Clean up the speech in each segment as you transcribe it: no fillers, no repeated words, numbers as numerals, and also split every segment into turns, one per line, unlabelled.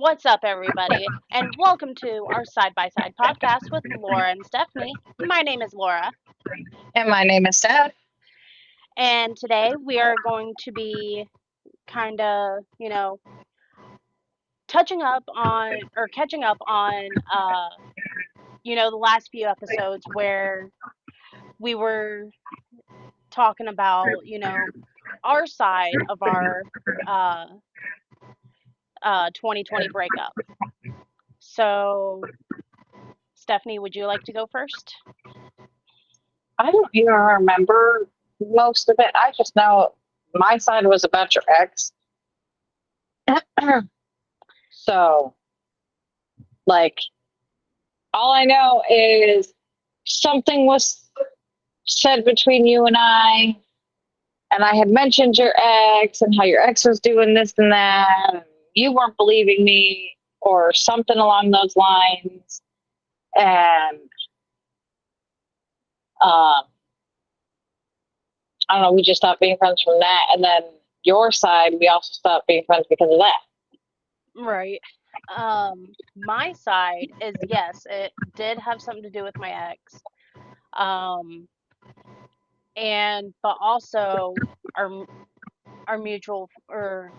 What's up, everybody? And welcome to our side by side podcast with Laura and Stephanie. My name is Laura,
And my name is Steph.
and today we are going to be kind of, touching up on or catching up on, the last few episodes where we were talking about, our side of our uh, 2020 breakup. So, Stephanie, would you like to go first?
I don't even remember most of it. I just know my side was about your ex. So, like, all I know is something was said between you and I had mentioned your ex and how your ex was doing this and that. And you weren't believing me or something along those lines. And um, I don't know, we just stopped being friends from that. And then your side, we also stopped being friends because of that.
Right. My side is yes, it did have something to do with my ex. Um, and but also our our mutual or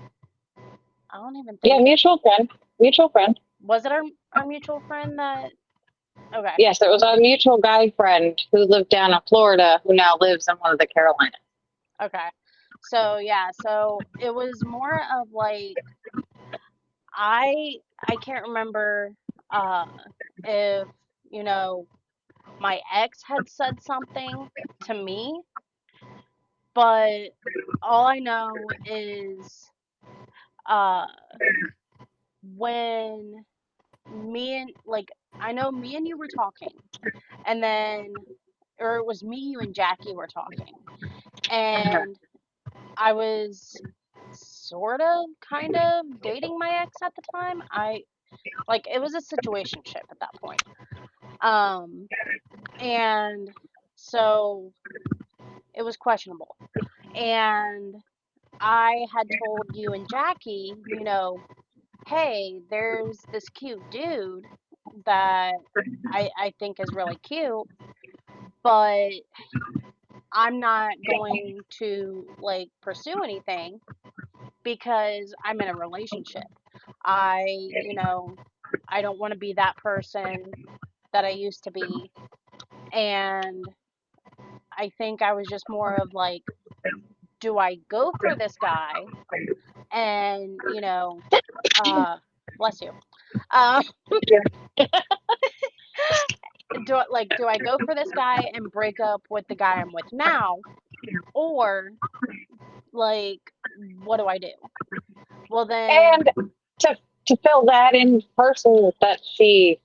I don't even
Yeah,
think it
mutual friend. Mutual friend.
was it our mutual friend that okay.
Yes, it was a mutual guy friend who lived down in Florida who now lives in one of the Carolinas.
Okay. So yeah, so it was more of like I can't remember uh if you know my ex had said something to me, but all I know is uh when me and like I know me and you were talking and then or it was me, you and Jackie were talking and I was sort of kind of dating my ex at the time. I like it was a situationship at that point. Um and so it was questionable. And I had told you and Jackie, hey, there's this cute dude that I think is really cute, but I'm not going to like pursue anything because I'm in a relationship. I don't want to be that person that I used to be. And I think I was just more of like, do I go for this guy? And, bless you. Uh, do I go for this guy and break up with the guy I'm with now, or like what do I do? Well then,
And to to fill that in, the person that she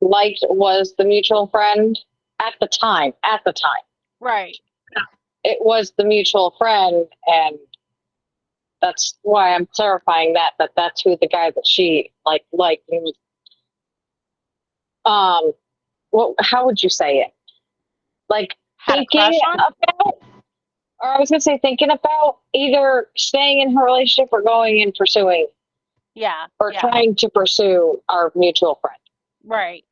liked was the mutual friend at the time. At the time,
right,
it was the mutual friend, and that's why I'm clarifying that that's who the guy that she liked. He was what? How would you say it? Like
had a
thinking
crush on?
about, or I was gonna say thinking about either staying in her relationship or going and pursuing
Yeah,
or
yeah,
trying to pursue our mutual friend.
right.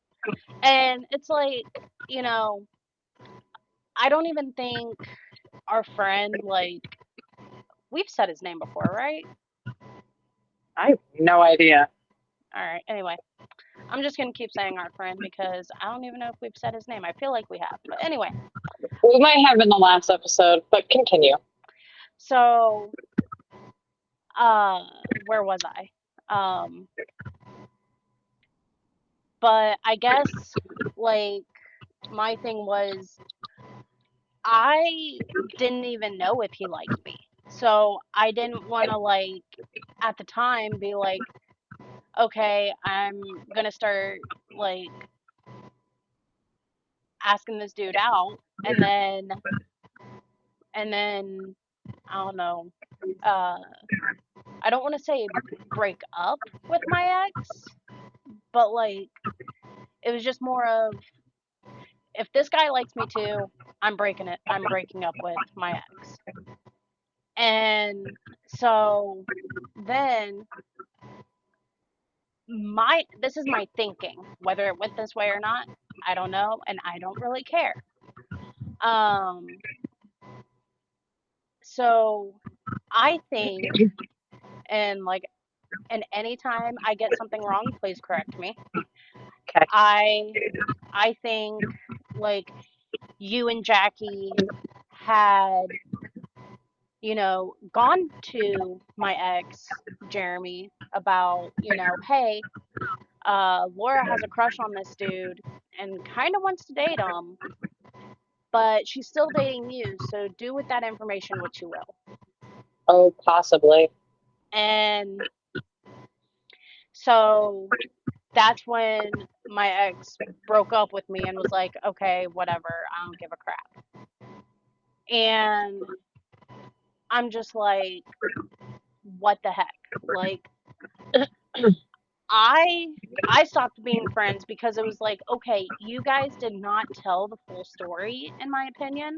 And it's like, you know, I don't even think our friend like we've said his name before, right?
I have no idea.
All right. Anyway, I'm just gonna keep saying our friend because I don't even know if we've said his name. I feel like we have, but anyway.
We might have in the last episode, but continue.
So, uh, where was I? Um, but I guess like my thing was I didn't even know if he liked me. So I didn't want to like at the time be like, okay, I'm gonna start like asking this dude out and then I don't know. Uh I don't want to say break up with my ex, but like it was just more of if this guy likes me too, I'm breaking up with my ex. And so then this is my thinking. Whether it went this way or not, I don't know, and I don't really care. Um, so I think, and like, and anytime I get something wrong, please correct me.
Okay.
I I think like you and Jackie had, gone to my ex, Jeremy, about, hey, Laura has a crush on this dude and kind of wants to date him, but she's still dating you, so do with that information what you will.
Oh, possibly.
And so that's when my ex broke up with me and was like, okay, whatever, I don't give a crap. And I'm just like, what the heck? Like, I I stopped being friends because it was like, okay, you guys did not tell the full story, in my opinion,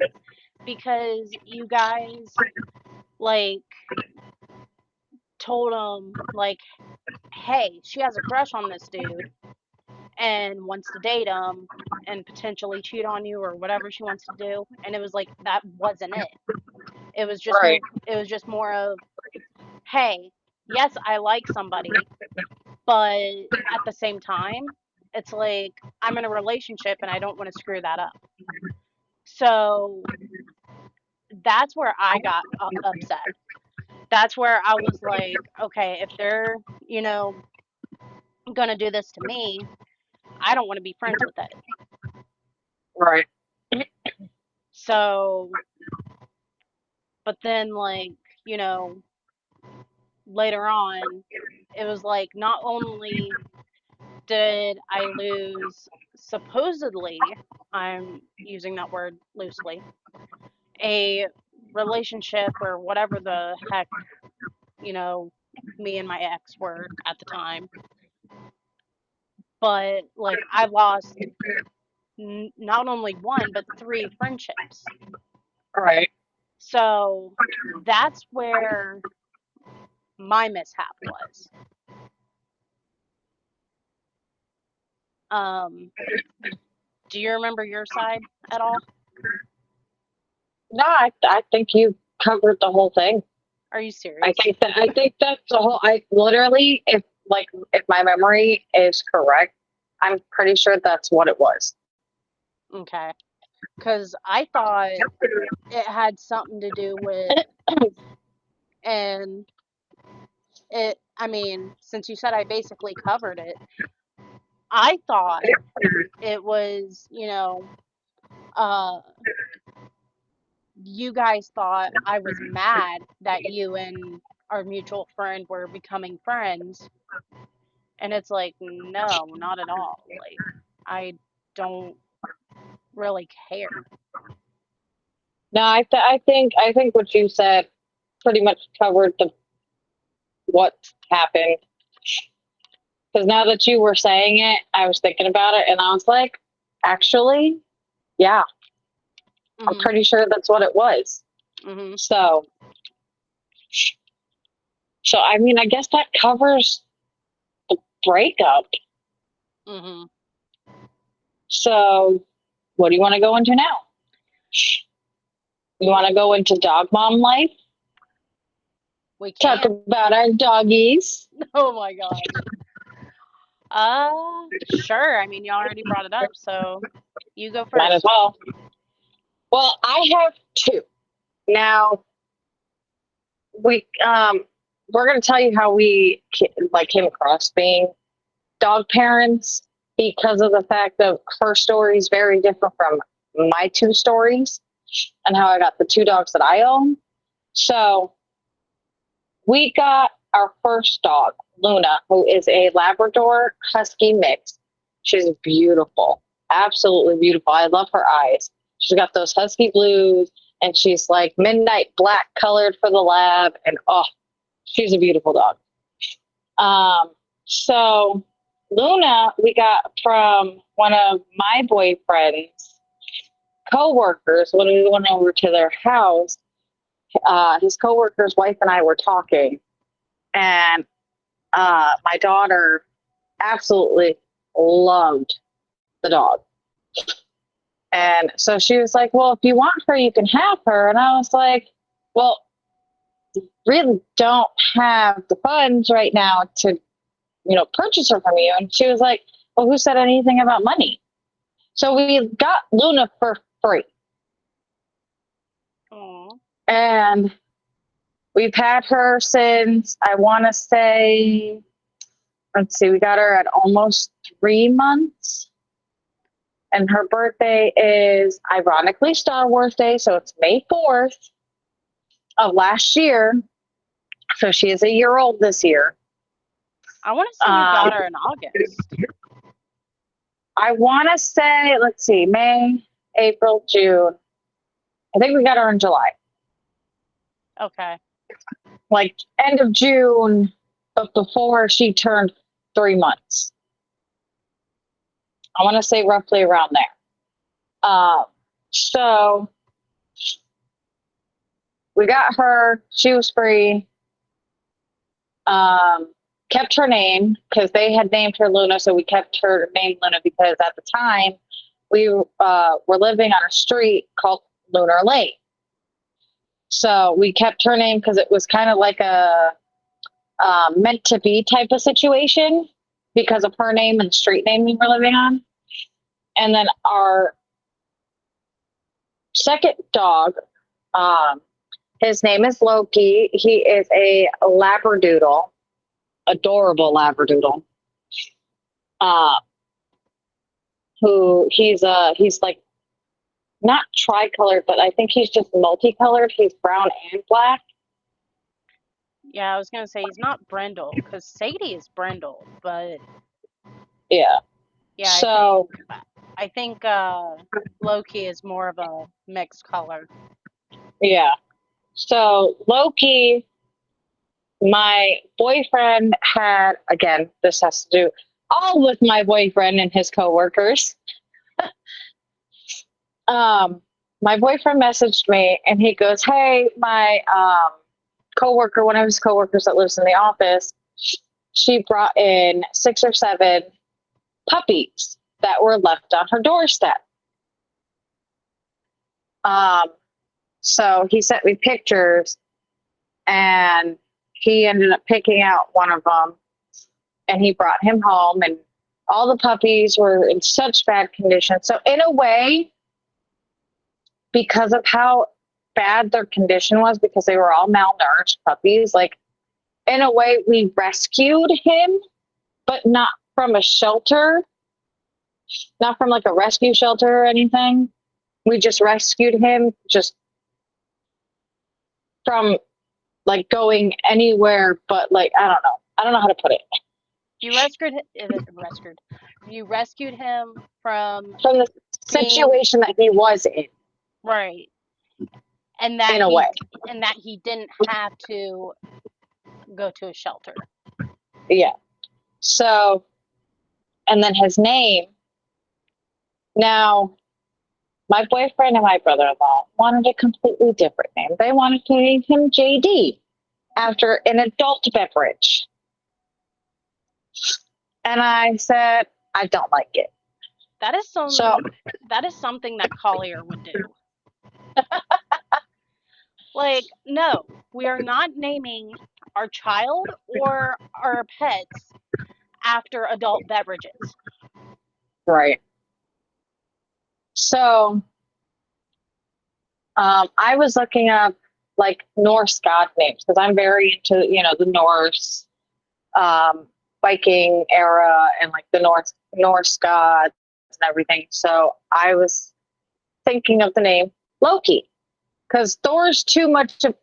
because you guys like told him like, hey, she has a crush on this dude and wants to date him and potentially cheat on you or whatever she wants to do, and it was like that wasn't it. It was just
Right.
more. It was just more of, hey, yes, I like somebody, but at the same time, it's like I'm in a relationship and I don't want to screw that up. So that's where I got upset. That's where I was like, okay, if they're, you know, gonna do this to me, I don't want to be friends with it.
Right.
So, but then, like, you know, later on, it was like not only did I lose, supposedly, I'm using that word loosely, a relationship or whatever the heck, you know, me and my ex were at the time, but like I lost not only one, but three friendships.
Right.
So that's where my mishap was. Um, do you remember your side at all?
No, I think you covered the whole thing.
Are you serious?
I think that's the whole. I literally, if my memory is correct, I'm pretty sure that's what it was.
Okay. Because I thought it had something to do with, and I mean, since you said I basically covered it, I thought it was, uh, you guys thought I was mad that you and our mutual friend were becoming friends. And it's like, no, not at all. Like, I don't really care.
No, I think what you said pretty much covered the what happened. Because now that you were saying it, I was thinking about it, and I was like, actually, yeah, I'm
Mhm.
pretty sure that's what it was.
Mhm.
So, so I mean, I guess that covers the breakup.
Mhm.
So, what do you want to go into now? You want to go into dog mom life?
We
Talk
can.
about our doggies.
Oh my gosh. Sure. I mean, you already brought it up, so you go
Might as
first.
well. Well, I have two. Now, we're going to tell you how we came across being dog parents because of the fact that her story is very different from my two stories and how I got the two dogs that I own. So we got our first dog, Luna, who is a Labrador Husky mix. She's beautiful, absolutely beautiful. I love her eyes. She's got those husky blues, and she's like midnight black colored for the lab. And oh, she's a beautiful dog. Um, so Luna, we got from one of my boyfriend's coworkers when we went over to their house. His coworker's wife and I were talking, and my daughter absolutely loved the dog. And so she was like, well, if you want her, you can have her. And I was like, well, really don't have the funds right now to, purchase her from you. And she was like, well, who said anything about money? So we got Luna for free.
Oh.
And we've had her since, I want to say, let's see, we got her at almost 3 months. And her birthday is ironically Star Wars Day. So it's May 4th of last year. So she is a year old this year.
I want to say we
Um,
got her in August.
I want to say, let's see, May, April, June. I think we got her in July,
Okay.
like end of June, but before she turned 3 months. I want to say roughly around there. So we got her. She was free. Kept her name because they had named her Luna, so we kept her name Luna because at the time we were living on a street called Lunar Lake. So we kept her name because it was kind of like a meant to be type of situation because of her name and street name we were living on. And then our second dog, his name is Loki. He is a Labradoodle, adorable Labradoodle. Uh, who he's like not tricolored, but I think he's just multicolored. He's brown and black.
Yeah, I was gonna say he's not brindle because Sadie is brindle, but
Yeah.
yeah,
So
I think Loki is more of a mixed color.
yeah. So Loki, my boyfriend had, again, this has to do all with my boyfriend and his coworkers. um, my boyfriend messaged me and he goes, "Hey, my coworker, one of his coworkers that lives in the office, she brought in 6 or 7 puppies that were left on her doorstep." Um, so he sent me pictures, and he ended up picking out one of them, and he brought him home, and all the puppies were in such bad condition. So in a way, because of how bad their condition was, because they were all malnourished puppies, like in a way, we rescued him, but not from a shelter, not from like a rescue shelter or anything. We just rescued him just from like going anywhere, but like, I don't know. I don't know how to put it.
You rescued you rescued him from
From the
being
situation that he was
right,
in a way.
and that he didn't have to go to a shelter.
Yeah. So, and then his name. Now, my boyfriend and my brother in law wanted a completely different name. They wanted to name him JD after an adult beverage. And I said, I don't like it.
That is
So,
something that Collier would do. Like, no, we are not naming our child or our pets after adult beverages.
right. So, I was looking up like Norse god names because I'm very into, the Norse um, Viking era and like the Norse gods and everything. So I was thinking of the name Loki because Thor's too much of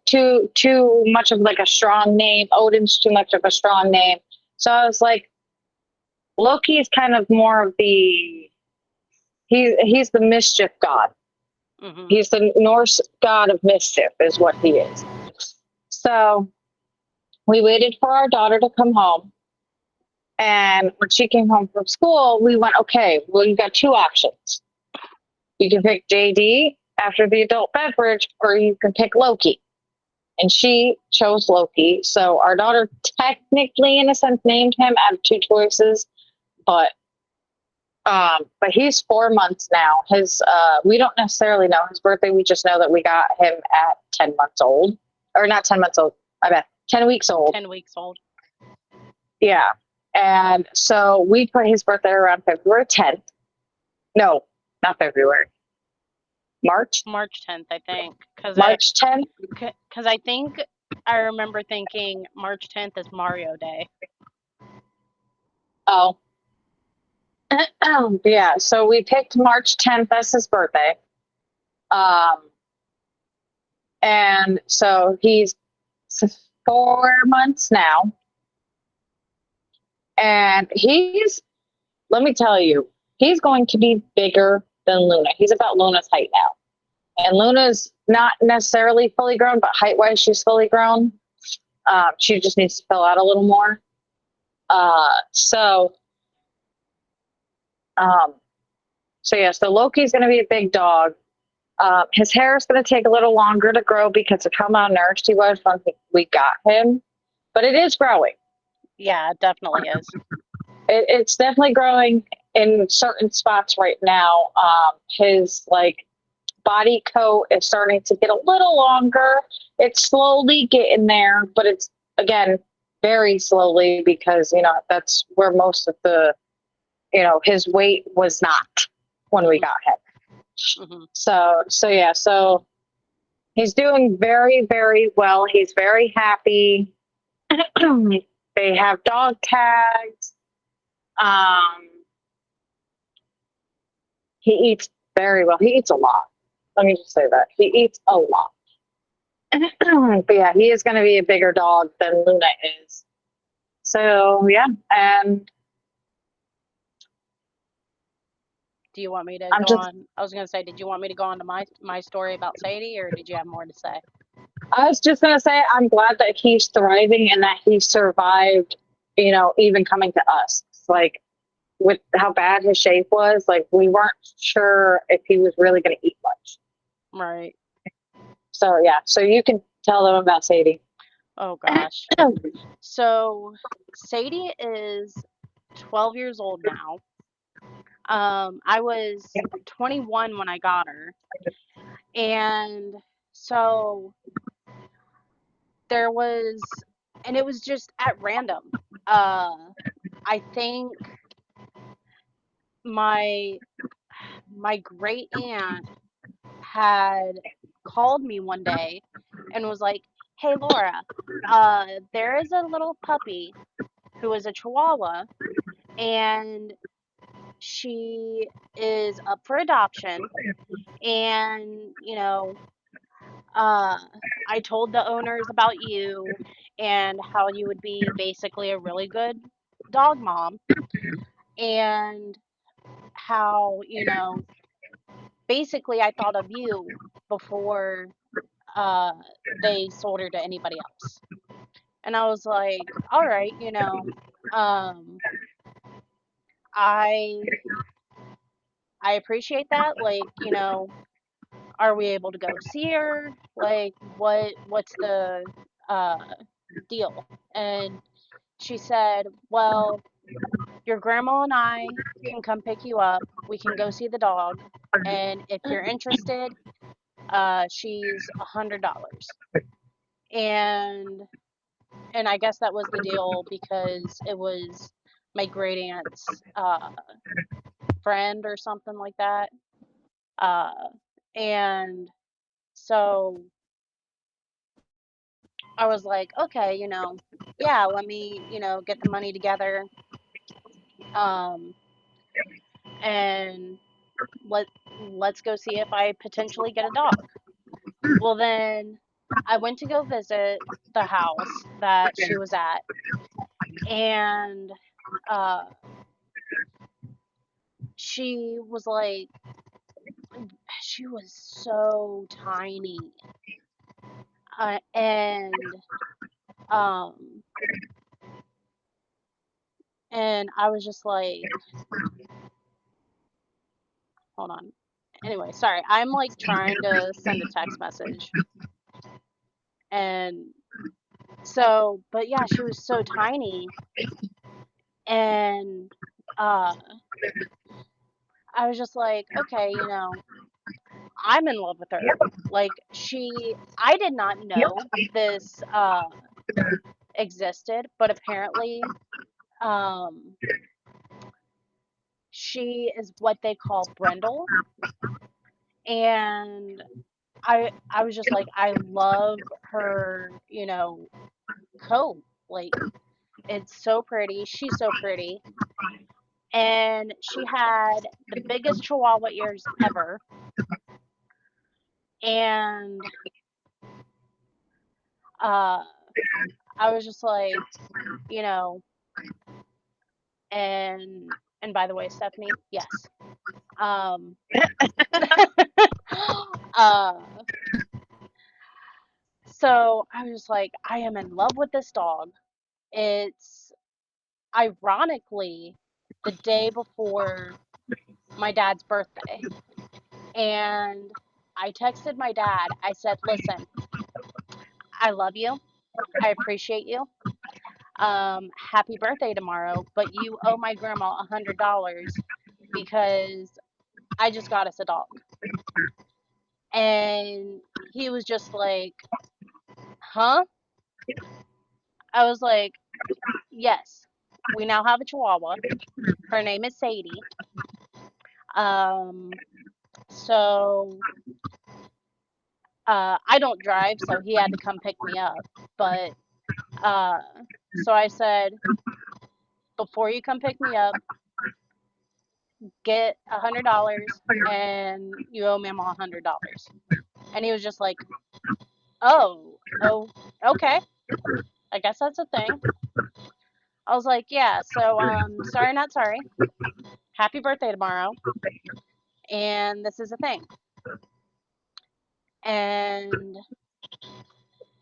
like a strong name. Odin's too much of a strong name. So I was like, Loki is kind of more of he's the mischief god.
Hmm.
He's the Norse god of mischief, is what he is. So we waited for our daughter to come home. And when she came home from school, we went, okay, well, you got 2 options. You can pick JD after the adult beverage, or you can pick Loki. And she chose Loki. So our daughter technically, in a sense, named him out of 2 choices, But he's 4 months now. His we don't necessarily know his birthday. We just know that we got him at 10 months old, or not 10 months old. I bet 10 weeks old.
10 weeks old.
Yeah, and so we put his birthday around February 10th. No, not February. March.
March 10th, I think,
March 10th.
cause I think I remember thinking March 10th is Mario Day.
Oh, yeah. So we picked March 10th as his birthday. Um, and so he's 4 months now, and let me tell you, he's going to be bigger than Luna. He's about Luna's height now. And Luna's not necessarily fully grown, but height wise, she's fully grown. She just needs to fill out a little more. Uh, so, um, so yeah, so Loki's going to be a big dog. His hair is going to take a little longer to grow because of how malnourished he was when we got him, but it is growing.
Yeah, it definitely is.
It's definitely growing in certain spots right now. His like body coat is starting to get a little longer. It's slowly getting there, but it's again very slowly because that's where most of the his weight was not when we
Hmm.
got him.
Hmm.
So yeah, so he's doing very very well. He's very happy. They have dog tags. Um, he eats very well. He eats a lot. Let me just say that he eats a lot. But yeah, he is going to be a bigger dog than Luna is. So yeah, and
Do you want me to
I'm
go
just
on? I was gonna say, did you want me to go on to my story about Sadie, or did you have more to say?
I was just going to say I'm glad that he's thriving and that he survived, even coming to us. Like with how bad his shape was, like we weren't sure if he was really going to eat much.
Right.
So yeah, so you can tell them about Sadie.
Oh gosh. So Sadie is 12 years old now. I was 21 when I got her, and so there was, and it was just at random. Uh, I think my my great aunt had called me one day and was like, "Hey Laura, there is a little puppy who is a Chihuahua, and she is up for adoption, and uh, I told the owners about you and how you would be basically a really good dog mom, and how, basically I thought of you before uh, they sold her to anybody else." And I was like, all right, um, I I appreciate that. Like, are we able to go see her? Like, what's the uh deal? And she said, well, your grandma and I can come pick you up. We can go see the dog. And if you're interested, she's $100. And and I guess that was the deal because it was my great aunt's friend or something like that. Uh, and so I was like, okay, yeah, let me, get the money together, um, and let let's go see if I potentially get a dog. Well, then I went to go visit the house that she was at, and uh, she was like, she was so tiny, and um, and I was just like, hold on. Anyway, sorry, I'm like trying to send a text message, and so, but yeah, she was so tiny, and uh, I was just like, okay, I'm in love with her. Like I did not know this existed, but apparently, um, she is what they call brindle, and I was just like, I love her, coat. Like it's so pretty. She's so pretty. And she had the biggest chihuahua ears ever. And uh I was just like, you know, and by the way, Stephanie, yes. Um uh so I was just like, I am in love with this dog. It's ironically the day before my dad's birthday. And I texted my dad. I said, listen, I love you. I appreciate you. Happy birthday tomorrow, but you owe my grandma $100 because I just got us a dog. And he was just like, huh? I was like, yes, we now have a chihuahua. Her name is Sadie. Um, so I don't drive, so he had to come pick me up. But uh, so I said, before you come pick me up, get $100 and you owe Mama $100. And he was just like, oh, okay. I guess that's a thing. I was like, yeah, so sorry not sorry. Happy birthday tomorrow. And this is a thing. And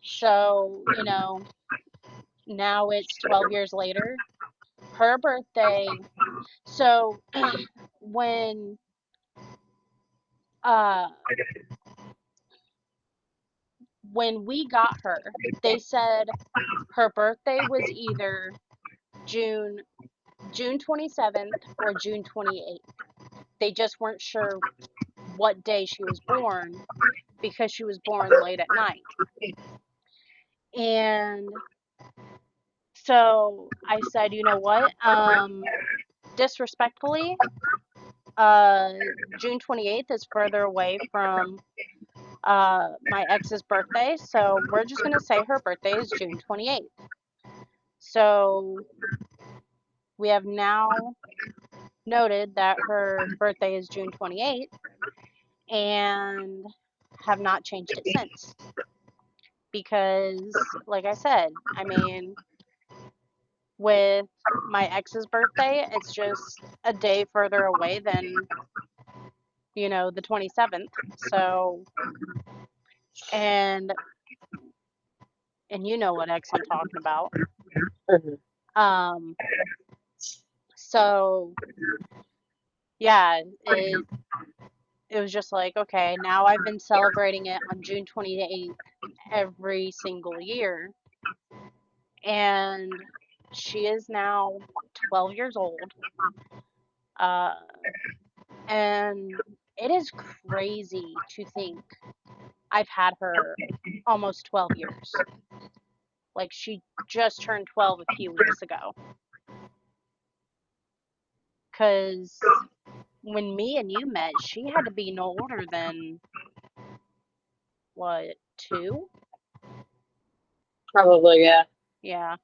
so, now it's 12 years later. Her birthday. So when uh when we got her, they said her birthday was either June June 27th or June 28th. They just weren't sure what day she was born because she was born late at night. And so I said, you know what? Disrespectfully, uh, June 28th is further away from my ex's birthday, so we're just gonna say her birthday is June 28th. So we have now noted that her birthday is June 28th and have not changed it since. Because, like I said, I mean, with my ex's birthday, it's just a day further away than, the 27th. So, and you know what ex I'm talking about.
Mhm.
Um, so yeah, it was just like, okay, now I've been celebrating it on June 28th every single year, and she is now 12 years old. Uh, and it is crazy to think I've had her almost 12 years. Like she just turned 12 a few weeks ago. Cause when me and you met, she had to be no older than what, two?
Probably, yeah.
Yeah.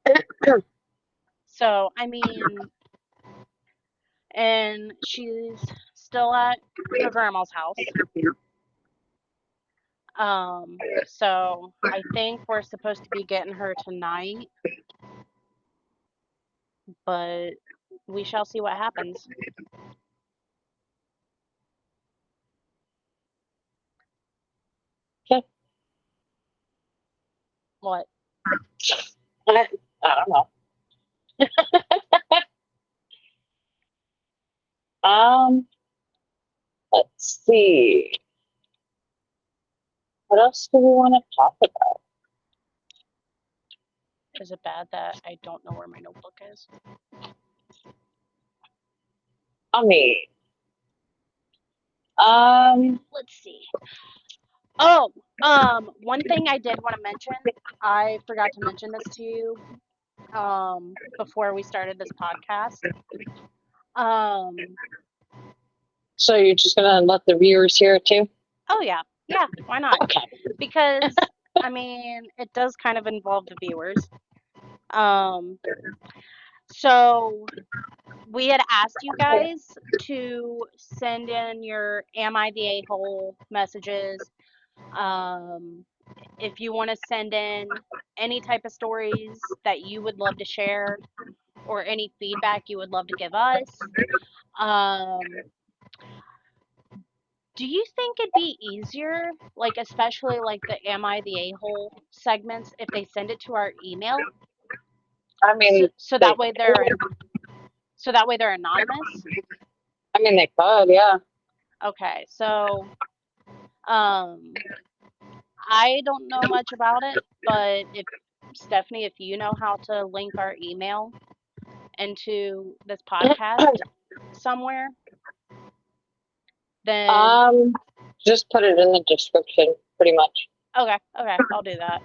So, I mean, and she's still at her grandma's house. So I think we're supposed to be getting her tonight, but we shall see what happens.
Okay.
What?
I don't know. Um, let's see. What else do we want to talk about?
Is it bad that I don't know where my notebook is?
I mean, um,
Let's see. Oh, one thing I did want to mention, I forgot to mention this to you, before we started this podcast. Um,
so you're just gonna let the viewers hear it too?
oh yeah, yeah, why not?
Okay.
Because, I mean, it does kind of involve the viewers. Um, so we had asked you guys to send in your Am I the A-hole messages. Um, if you want to send in any type of stories that you would love to share or any feedback you would love to give us. Um, do you think it'd be easier, like especially like the Am I the A-hole segments, if they send it to our email?
I
So,
mean,
so
they.
that way they're so that way they're anonymous?
I mean, they could. Yeah.
Okay, so um I don't know much about it, but if Stephanie, if you know how to link our email into this podcast somewhere, then
um, just put it in the description, pretty much.
okay, okay, I'll do that.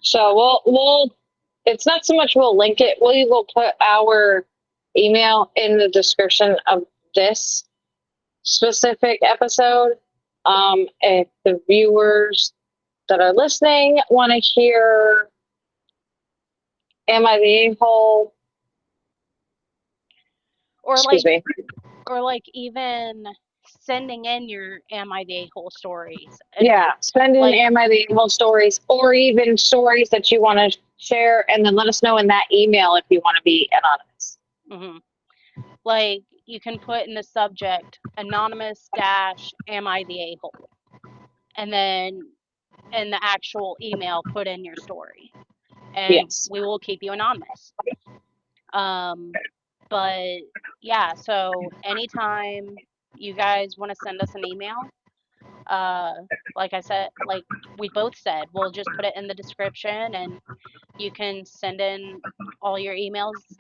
So we'll. It's not so much we'll link it. We will put our email in the description of this specific episode. If the viewers that are listening want to hear Am I the A-hole?
Or
Excuse
like
me.
or like even sending in your Am I the A-hole stories. If
Yeah, send in
like
Am I the A-hole stories or even stories that you want to share, and then let us know in that email if you want to be anonymous.
mhm, like you can put in the subject anonymous dash Am I the A-hole, and then in the actual email put in your story, and
Yes.
we will keep you anonymous. Um, but yeah, so anytime you guys want to send us an email, uh, like I said, like we both said, we'll just put it in the description and you can send in all your emails.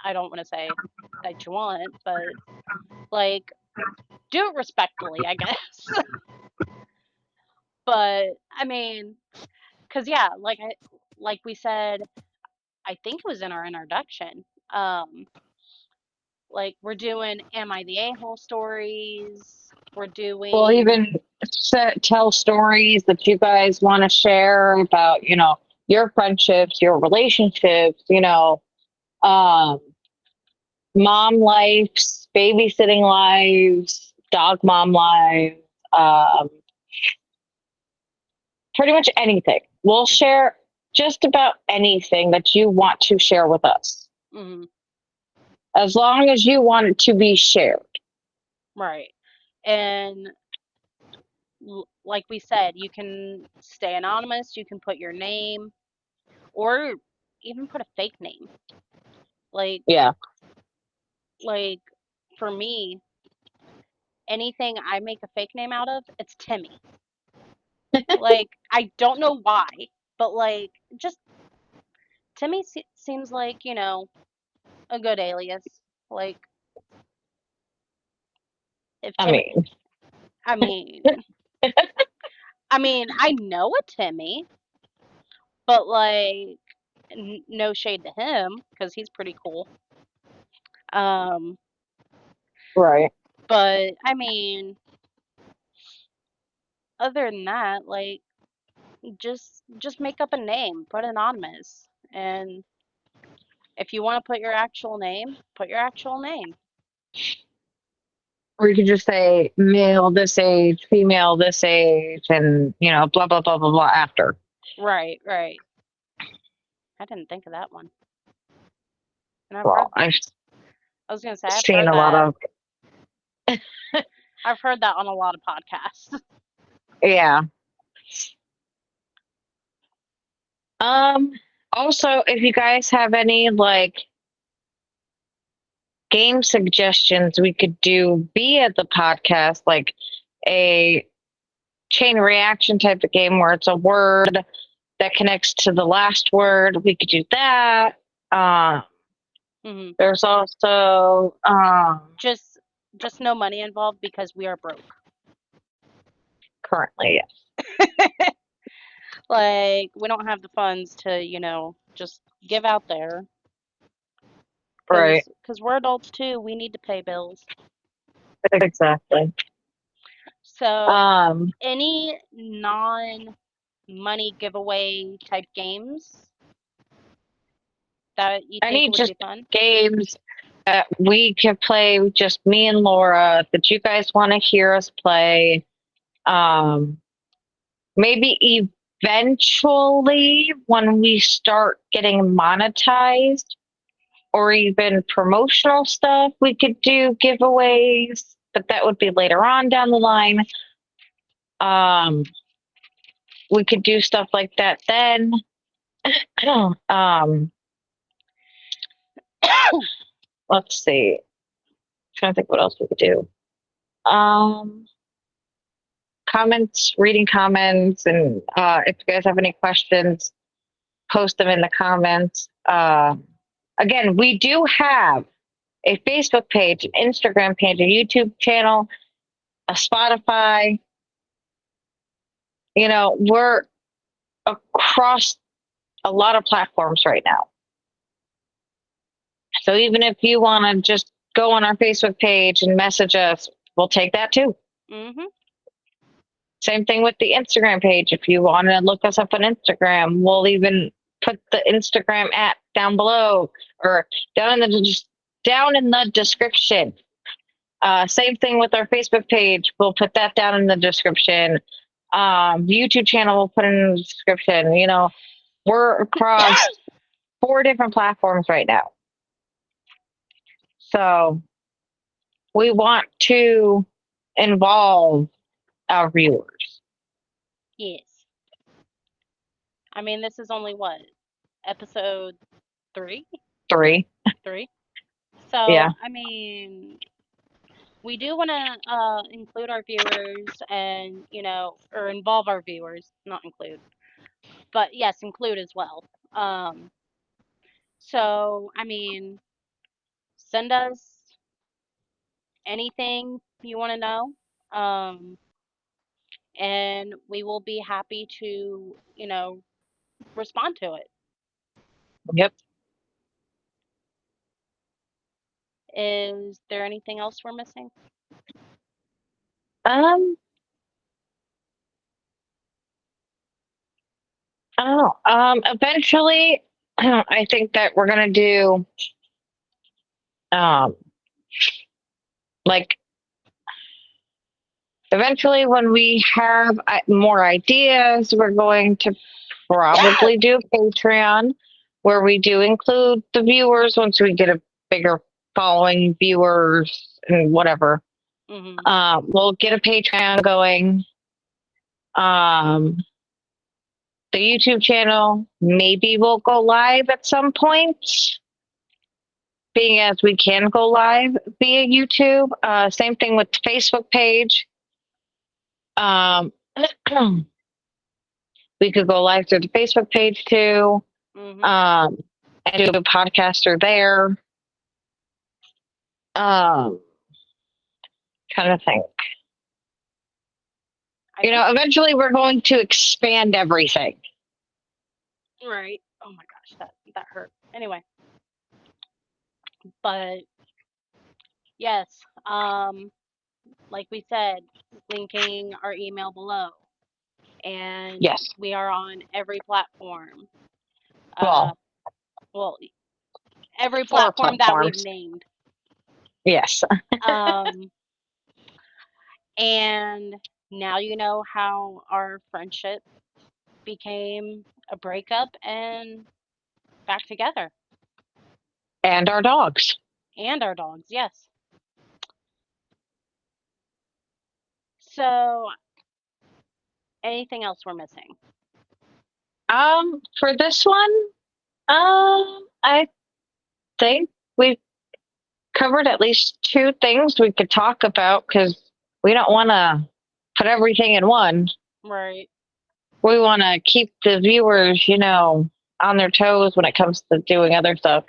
I don't want to say that you want, but like do it respectfully, I guess. But I mean, cause yeah, like we said, I think it was in our introduction. Um, like we're doing Am I the A-hole stories? We're
We'll
doing
even tell stories that you guys want to share about, your friendships, your relationships, um, mom lives, babysitting lives, dog mom lives, um, pretty much anything. We'll share just about anything that you want to share with us,
mhm,
as long as you want it to be shared.
right. And like we said, you can stay anonymous, you can put your name or even put a fake name. Like
Yeah.
like for me, anything I make a fake name out of, it's Timmy. Like I don't know why, but like just Timmy seems like, a good alias. Like if
I
Timmy,
mean,
I mean, I know a Timmy, but like no shade to him because he's pretty cool. Um,
right.
but I mean, other than that, like just make up a name, put anonymous, and if you want to put your actual name, put your actual name.
Or you could just say male this age, female this age, and blah blah blah blah blah after.
Right, right. I didn't think of that one. And
Well, I've
I was gonna say
seen a lot of.
I've heard that on a lot of podcasts.
Yeah. Um. Also, if you guys have any game suggestions, we could do via the podcast, like a chain reaction type of game where it's a word that connects to the last word. We could do that. Uh,
hmm
there's also
Just just no money involved because we are broke.
Currently, yes.
Like, we don't have the funds to, just give out there.
Right.
Cause we're adults too. We need to pay bills.
Exactly.
So,
Um,
any non-money giveaway type games that you
I
think
need
would be
just
fun?
games that we can play, just me and Laura, that you guys want to hear us play. Um, Maybe eventually, when we start getting monetized or even promotional stuff, we could do giveaways, but that would be later on down the line. Um, we could do stuff like that then. um, let's see. Trying to think what else we could do. Um, Comments, reading comments, and if you guys have any questions, post them in the comments. Again, we do have a Facebook page, an Instagram page, a YouTube channel, a Spotify. We're across a lot of platforms right now. So even if you want to just go on our Facebook page and message us, we'll take that too.
Mhm.
Same thing with the Instagram page. If you want to look us up on Instagram, we'll even put the Instagram app down below or down in the description. Same thing with our Facebook page. We'll put that down in the description. YouTube channel, we'll put in the description. We're across 4 different platforms right now. So we want to involve our viewers.
Yes. I mean, this is only what? Episode 3?
3.
3.
Yeah.
So, I mean, we do want to include our viewers and, or involve our viewers, not include. But yes, include as well. So, I mean, send us anything you want to know. And we will be happy to, respond to it.
Yep.
Is there anything else we're missing?
Um, I don't know. Eventually, I think that we're gonna do um like eventually when we have more ideas, we're going to probably do Patreon where we do include the viewers once we get a bigger following, viewers and whatever.
Hmm.
We'll get a Patreon going. Um, the YouTube channel, maybe we'll go live at some point, being as we can go live via YouTube. Same thing with the Facebook page. Um, we could go live through the Facebook page too,
Hmm.
um, and do a podcaster there. Um, Trying to think.
I think,
Eventually we're going to expand everything.
right. Oh my gosh, that hurt. Anyway, but yes, like we said, linking our email below, and
Yes.
we are on every platform. Uh,
Well,
well, every
4
platform that we've
platforms.
named.
Yes.
Um, and now you know how our friendship became a breakup and back together.
And our dogs.
And our dogs, yes. So, anything else we're missing?
For this one, I think we've covered at least 2 things we could talk about because we don't want to put everything in one.
Right.
We want to keep the viewers, on their toes when it comes to doing other stuff.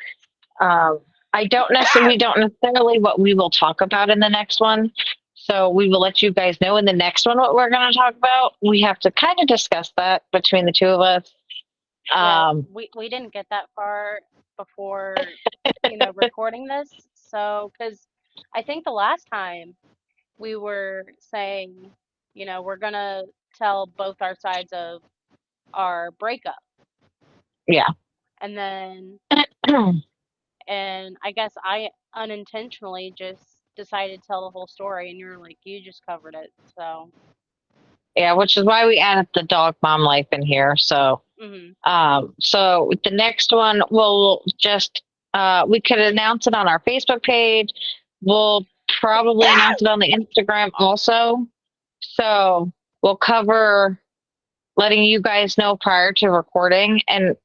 Um, I don't necessarily, we don't necessarily what we will talk about in the next one. So we will let you guys know in the next one what we're going to talk about. We have to kind of discuss that between the two of us.
Yeah,
Um,
we didn't get that far before, recording this. So, because I think the last time we were saying, we're gonna tell both our sides of our breakup,
yeah.
and then, and I guess I unintentionally just decided to tell the whole story, and you were like, you just covered it. So,
Yeah, which is why we added the dog mom life in here.
mhm.
So the next one we'll just we could announce it on our Facebook page. We'll probably announce it on the Instagram also. So we'll cover letting you guys know prior to recording. And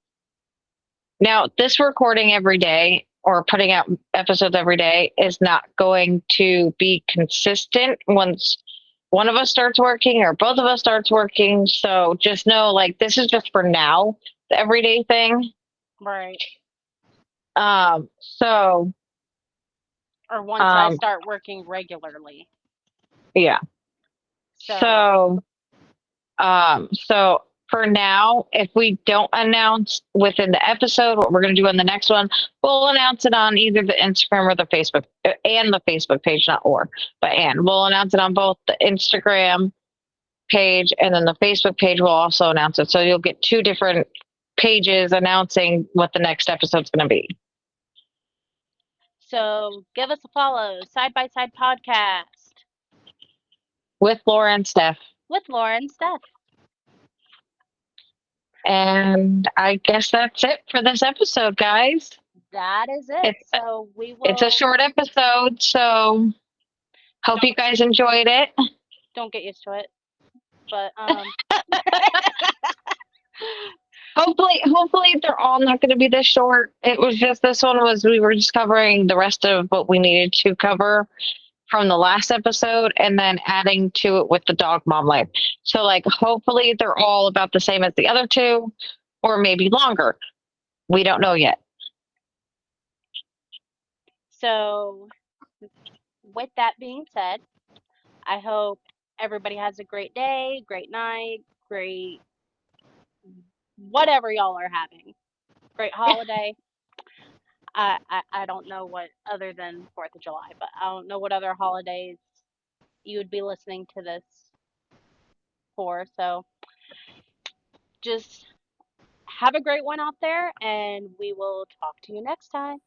now this recording every day or putting out episodes every day is not going to be consistent once one of us starts working or both of us starts working. So just know like this is just for now, the everyday thing.
Right.
So
Or once I
um
start working regularly.
yeah.
So,
So for now, if we don't announce within the episode what we're going to do in the next one, we'll announce it on either the Instagram or the Facebook and the Facebook page, not or, but and we'll announce it on both the Instagram page and then the Facebook page will also announce it. So you'll get two different pages announcing what the next episode's going to be
give us a follow, Side by Side Podcast
with Laura and Steph.
with Laura and Steph.
And I guess that's it for this episode, guys.
That is it.
It's
So we
it's a
will
short episode, so hope you
don't
guys enjoyed it.
don't get used to it. But
Hopefully they're all not going to be this short. It was just this one was we were just covering the rest of what we needed to cover from the last episode and then adding to it with the dog mom life. So like hopefully they're all about the same as the other two or maybe longer. We don't know yet.
so with that being said, I hope everybody has a great day, great night, great whatever y'all are having. Great holiday. I don't know what other than 4th of July, but I don't know what other holidays you would be listening to this for. So just have a great one out there, and we will talk to you next time.